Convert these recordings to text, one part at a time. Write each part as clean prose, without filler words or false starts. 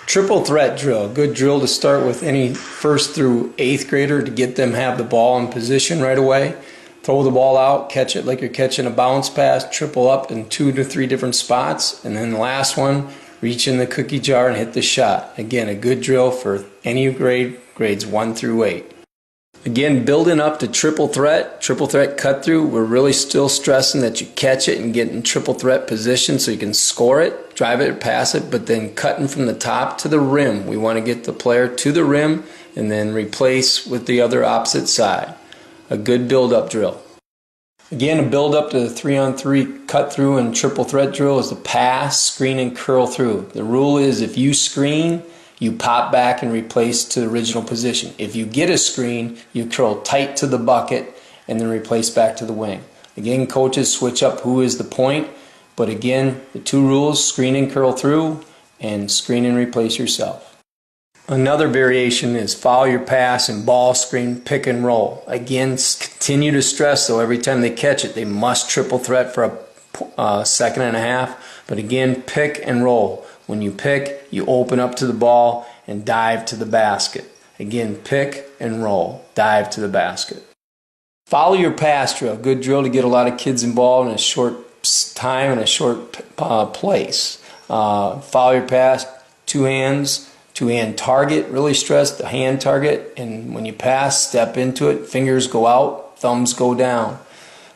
Triple threat drill, good drill to start with any 1st through 8th grader to get them have the ball in position right away. Throw the ball out, catch it like you're catching a bounce pass, triple up in 2 to 3 different spots, and then the last one, reach in the cookie jar and hit the shot. Again, a good drill for any grades 1 through 8. Again, building up to triple threat cut through, we're really still stressing that you catch it and get in triple threat position so you can score it, drive it, or pass it, but then cutting from the top to the rim. We want to get the player to the rim and then replace with the other opposite side. A good build-up drill. Again, a build-up to the 3-on-3 cut through and triple threat drill is the pass, screen, and curl through. The rule is if you screen, you pop back and replace to the original position. If you get a screen, you curl tight to the bucket and then replace back to the wing. Again, coaches switch up who is the point, but again, the 2 rules, screen and curl through, and screen and replace yourself. Another variation is follow your pass and ball screen, pick and roll. Again, continue to stress though, every time they catch it, they must triple threat for a second and a half, but again, pick and roll. When you pick, you open up to the ball and dive to the basket. Again, pick and roll, dive to the basket. Follow your pass drill. Good drill to get a lot of kids involved in a short time and a short place. Follow your pass, 2 hands, 2-hand target. Really stress the hand target. And when you pass, step into it. Fingers go out, thumbs go down.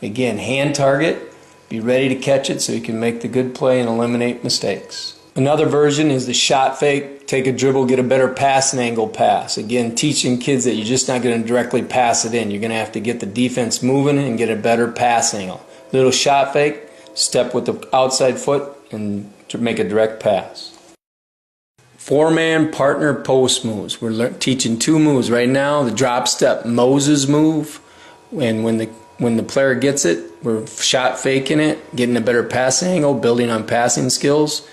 Again, hand target. Be ready to catch it so you can make the good play and eliminate mistakes. Another version is the shot fake, take a dribble, get a better passing angle pass. Again, teaching kids that you're just not going to directly pass it in. You're going to have to get the defense moving and get a better pass angle. Little shot fake, step with the outside foot and make a direct pass. 4-man partner post moves. We're teaching 2 moves right now. The drop step Moses move, and when the player gets it, we're shot faking it, getting a better passing angle, building on passing skills.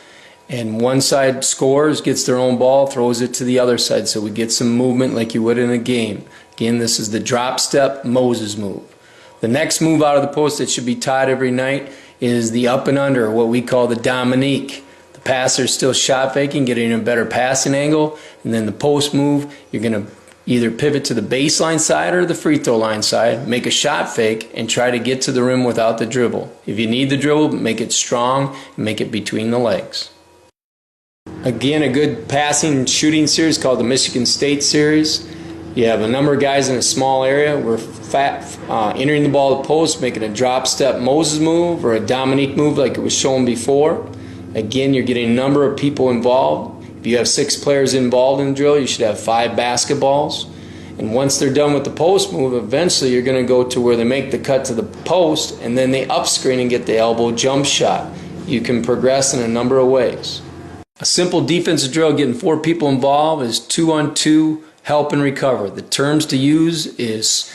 And one side scores, gets their own ball, throws it to the other side, so we get some movement like you would in a game. Again, this is the drop step Moses move. The next move out of the post that should be taught every night is the up and under, what we call the Dominique. The passer's still shot faking, getting a better passing angle, and then the post move, you're going to either pivot to the baseline side or the free throw line side, make a shot fake, and try to get to the rim without the dribble. If you need the dribble, make it strong and make it between the legs. Again, a good passing and shooting series called the Michigan State series. You have a number of guys in a small area. We're entering the ball to the post, making a drop step Moses move or a Dominique move like it was shown before. Again, you're getting a number of people involved. If you have 6 players involved in the drill, you should have 5 basketballs. And once they're done with the post move, eventually you're going to go to where they make the cut to the post and then they up screen and get the elbow jump shot. You can progress in a number of ways. A simple defensive drill getting 4 people involved is 2-on-2 help and recover. The terms to use is,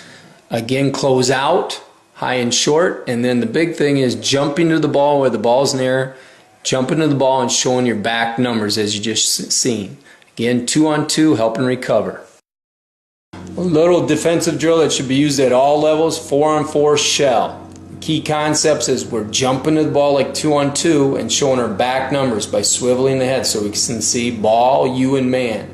again, close out, high and short, and then the big thing is jumping to the ball where the ball's in the air, jumping to the ball and showing your back numbers as you just seen. Again, 2-on-2 help and recover. A little defensive drill that should be used at all levels, 4-on-4 shell. Key concepts is we're jumping to the ball like 2-on-2 and showing our back numbers by swiveling the head so we can see ball, you, and man.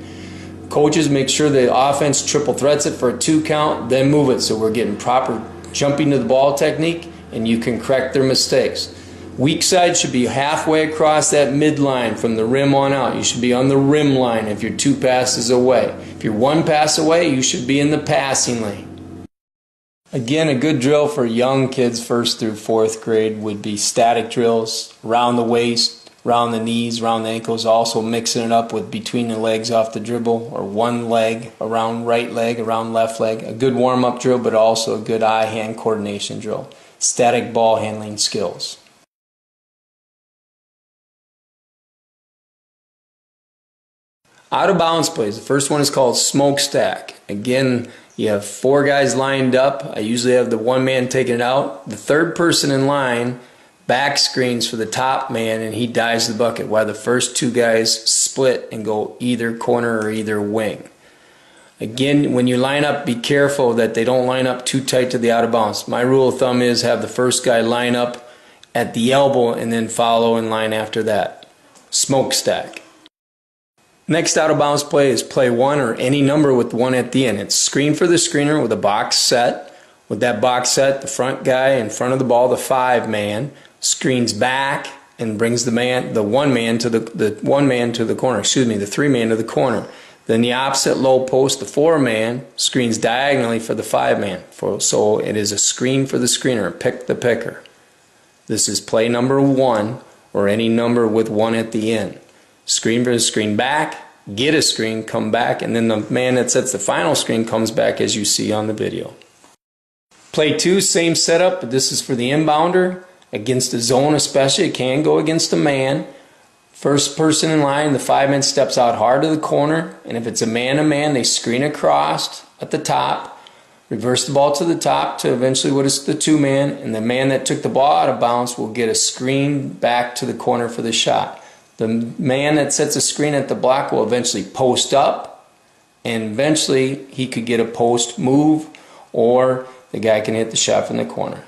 Coaches make sure the offense triple threats it for a 2 count, then move it so we're getting proper jumping to the ball technique and you can correct their mistakes. Weak side should be halfway across that midline from the rim on out. You should be on the rim line if you're 2 passes away. If you're 1 pass away, you should be in the passing lane. Again, a good drill for young kids 1st through 4th grade would be static drills around the waist, around the knees, around the ankles, also mixing it up with between the legs off the dribble or 1 leg around right leg, around left leg. A good warm-up drill, but also a good eye-hand coordination drill. Static ball handling skills. Out of bounds plays. The first one is called smokestack. Again, you have 4 guys lined up. I usually have the 1 man taking it out. The 3rd person in line back screens for the top man and he dives the bucket while the first 2 guys split and go either corner or either wing. Again, when you line up, be careful that they don't line up too tight to the out of bounds. My rule of thumb is have the first guy line up at the elbow and then follow in line after that. Smokestack. Next out of bounds play is play 1 or any number with 1 at the end. It's screen for the screener with a box set. With that box set, the front guy in front of the ball, the 5-man, screens back and brings the 1-man to the 1-man to the corner. Excuse me, the 3-man to the corner. Then the opposite low post, the 4-man, screens diagonally for the 5-man. So it is a screen for the screener. Pick the picker. This is play number 1 or any number with 1 at the end. Screen for the screen back, get a screen, come back, and then the man that sets the final screen comes back as you see on the video. Play 2, same setup, but this is for the inbounder. Against a zone especially, it can go against a man. First person in line, the 5-man steps out hard to the corner, and if it's a man-to-man, they screen across at the top, reverse the ball to the top to eventually what is the 2-man, and the man that took the ball out of bounds will get a screen back to the corner for the shot. The man that sets a screen at the block will eventually post up, and eventually he could get a post move, or the guy can hit the shot from the corner.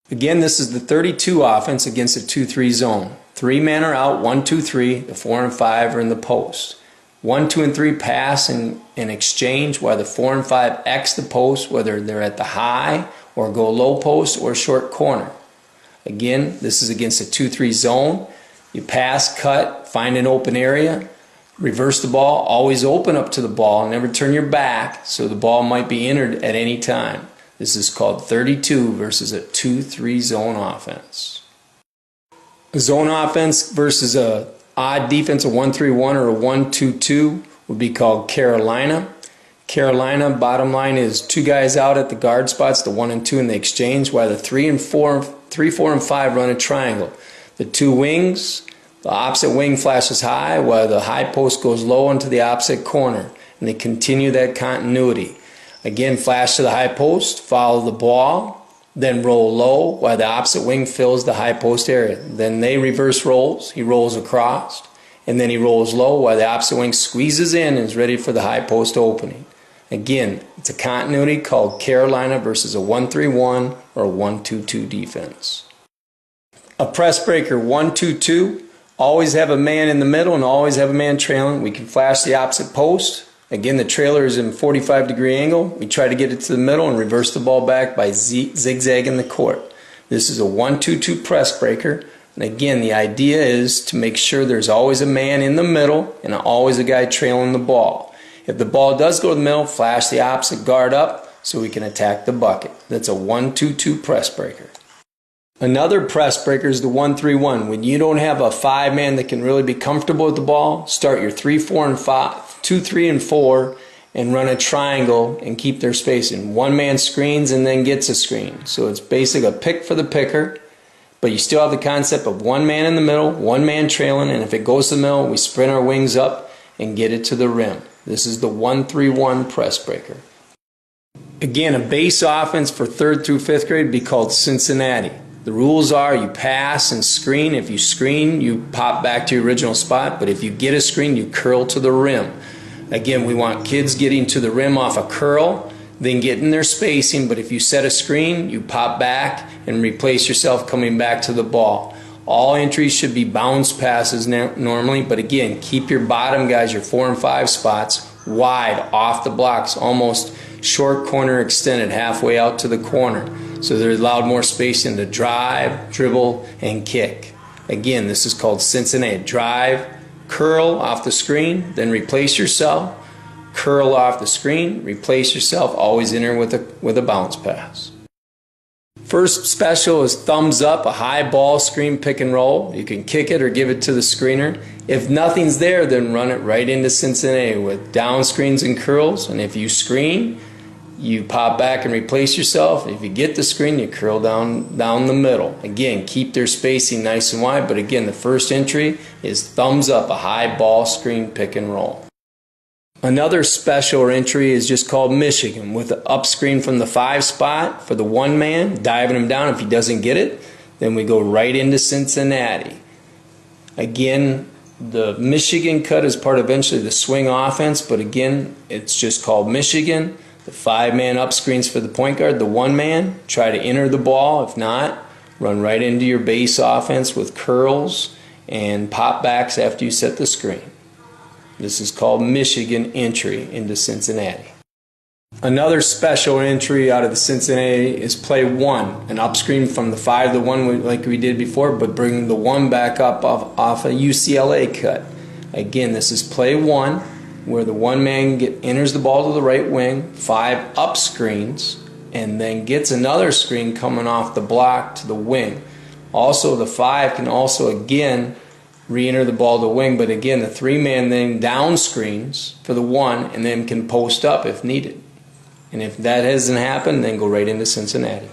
Again, this is the 32 offense against a 2-3 zone. 3 men are out, 1, 2, 3. The 4 and 5 are in the post. 1, 2, and 3 pass and exchange, while the 4 and 5 X the post, whether they're at the high or go low post or short corner. Again, this is against a 2-3 zone. You pass, cut, find an open area, reverse the ball, always open up to the ball, never turn your back, so the ball might be entered at any time. This is called 32 versus a 2-3 zone offense. A zone offense versus a odd defense, a 1-3-1 or a 1-2-2 would be called Carolina. Carolina, bottom line is 2 guys out at the guard spots, the 1 and 2 in the exchange, while the 3, 4, and 5 run a triangle. The 2 wings, the opposite wing flashes high while the high post goes low into the opposite corner, and they continue that continuity. Again, flash to the high post, follow the ball, then roll low while the opposite wing fills the high post area. Then they reverse rolls, he rolls across, and then he rolls low while the opposite wing squeezes in and is ready for the high post opening. Again, it's a continuity called Carolina versus a 1-3-1 or a 1-2-2 defense. A press breaker 1-2-2, always have a man in the middle and always have a man trailing. We can flash the opposite post. Again, the trailer is in a 45-degree angle. We try to get it to the middle and reverse the ball back by zigzagging the court. This is a 1-2-2 press breaker. And again, the idea is to make sure there's always a man in the middle and always a guy trailing the ball. If the ball does go to the middle, flash the opposite guard up so we can attack the bucket. That's a 1-2-2 press breaker. Another press breaker is the 1-3-1. When you don't have a 5-man that can really be comfortable with the ball, start your 3, 4, and 5, 2, 3, and 4, and run a triangle and keep their spacing. 1 man screens and then gets a screen. So it's basically a pick for the picker, but you still have the concept of 1 man in the middle, 1 man trailing, and if it goes to the middle, we sprint our wings up and get it to the rim. This is the 1-3-1 press breaker. Again, a base offense for 3rd through 5th grade would be called Cincinnati. The rules are you pass and screen. If you screen, you pop back to your original spot, but if you get a screen, you curl to the rim. Again, we want kids getting to the rim off a curl, then getting their spacing, but if you set a screen, you pop back and replace yourself coming back to the ball. All entries should be bounce passes normally, but again, keep your bottom guys, your 4 and 5 spots, wide, off the blocks, almost short corner extended halfway out to the corner. So they're allowed more spacing to drive, dribble, and kick. Again, this is called Cincinnati. Drive, curl off the screen, then replace yourself, curl off the screen, replace yourself, always enter with a bounce pass. First special is thumbs up, a high ball screen pick and roll. You can kick it or give it to the screener. If nothing's there, then run it right into Cincinnati with down screens and curls. And if you screen, you pop back and replace yourself. If you get the screen, you curl down the middle. Again, keep their spacing nice and wide, but again, the first entry is thumbs up, a high ball screen pick and roll. Another special entry is just called Michigan, with the up screen from the 5 spot for the 1 man, diving him down. If he doesn't get it, then we go right into Cincinnati. Again, the Michigan cut is part of eventually the swing offense, but again, it's just called Michigan. The 5-man up screens for the point guard. The 1 man, try to enter the ball. If not, run right into your base offense with curls and pop backs after you set the screen. This is called Michigan entry into Cincinnati. Another special entry out of the Cincinnati is play 1, an up screen from the 5 to the 1 like we did before, but bringing the 1 back up off a UCLA cut. Again, this is play 1, where the 1 man enters the ball to the right wing, 5 up screens, and then gets another screen coming off the block to the wing. Also, the 5 can also again re-enter the ball to the wing, but again, the 3 man then down screens for the 1 and then can post up if needed. And if that hasn't happened, then go right into Cincinnati.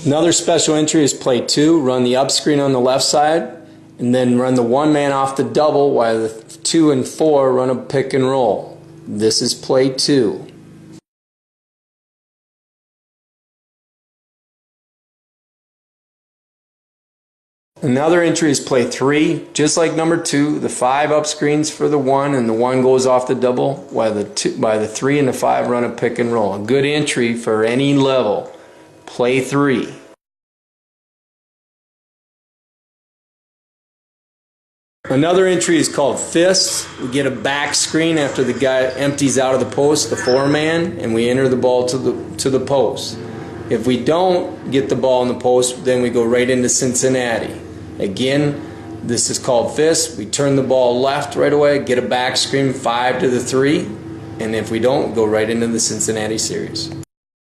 Another special entry is play 2, run the up screen on the left side, and then run the 1 man off the double while the 2 and 4 run a pick and roll. This is play 2. Another entry is play 3, just like number 2, the 5 up screens for the 1 and the 1 goes off the double while the 3 and the 5 run a pick and roll. A good entry for any level. Play 3. Another entry is called fist. We get a back screen after the guy empties out of the post, the 4 man, and we enter the ball to the post. If we don't get the ball in the post, then we go right into Cincinnati. Again, this is called fist. We turn the ball left right away, get a back screen 5 to the 3, and if we don't, go right into the Cincinnati series.